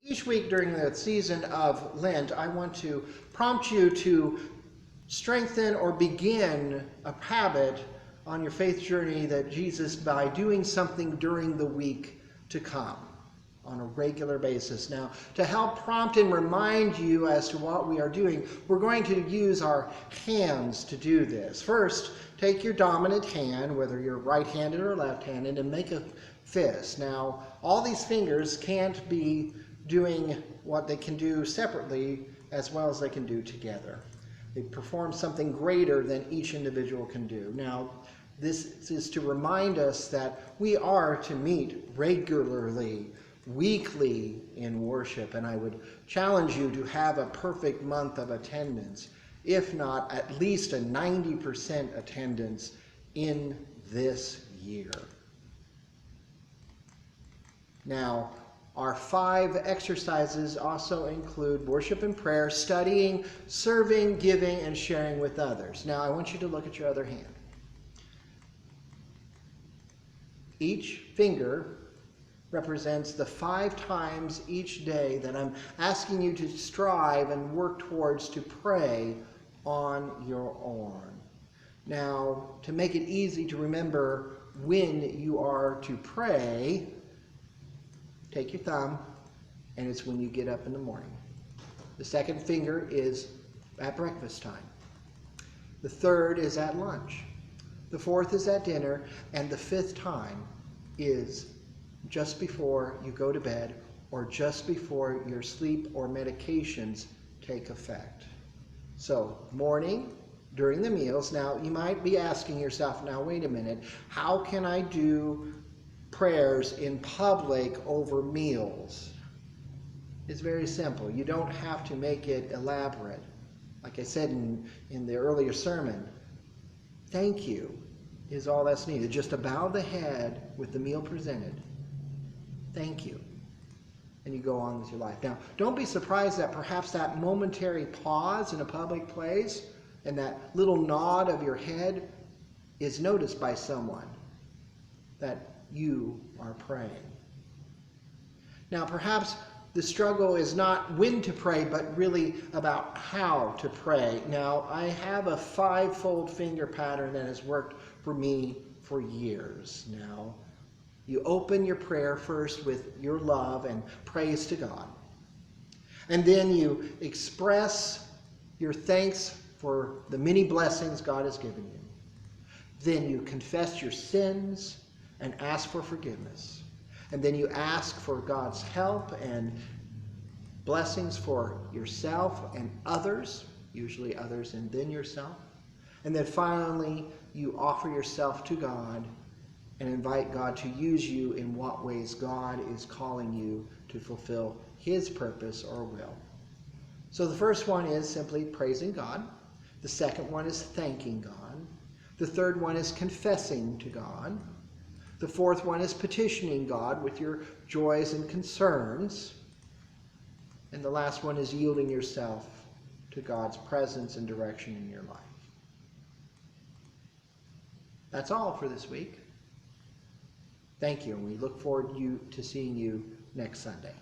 Each week during the season of Lent, I want to prompt you to strengthen or begin a habit on your faith journey that Jesus, by doing something during the week to come on a regular basis. Now, to help prompt and remind you as to what we are doing, we're going to use our hands to do this. First, take your dominant hand, whether you're right-handed or left-handed, and make a fist. Now, all these fingers can't be doing what they can do separately as well as they can do together. They perform something greater than each individual can do. Now, this is to remind us that we are to meet regularly, weekly in worship, and I would challenge you to have a perfect month of attendance, if not at least a 90% attendance in this year. Now, our 5 exercises also include worship and prayer, studying, serving, giving, and sharing with others. Now, I want you to look at your other hand. Each finger represents the 5 times each day that I'm asking you to strive and work towards to pray on your own. Now, to make it easy to remember when you are to pray, take your thumb, and it's when you get up in the morning. The second finger is at breakfast time. The third is at lunch. The fourth is at dinner, and the 5th time is just before you go to bed or just before your sleep or medications take effect. So, morning, during the meals. Now, you might be asking yourself, now wait a minute, how can I do prayers in public over meals? It's very simple. You don't have to make it elaborate. Like I said in the earlier sermon, thank you is all that's needed. Just to bow the head with the meal presented. Thank you. And you go on with your life. Now, don't be surprised that perhaps that momentary pause in a public place and that little nod of your head is noticed by someone, that you are praying. Now, perhaps the struggle is not when to pray, but really about how to pray. Now, I have a 5-fold finger pattern that has worked for me for years now. You open your prayer first with your love and praise to God. And then you express your thanks for the many blessings God has given you. Then you confess your sins and ask for forgiveness. And then you ask for God's help and blessings for yourself and others, usually others and then yourself. And then finally, you offer yourself to God and invite God to use you in what ways God is calling you to fulfill His purpose or will. So the first one is simply praising God. The second one is thanking God. The third one is confessing to God. The fourth one is petitioning God with your joys and concerns. And the last one is yielding yourself to God's presence and direction in your life. That's all for this week. Thank you, and we look forward to seeing you next Sunday.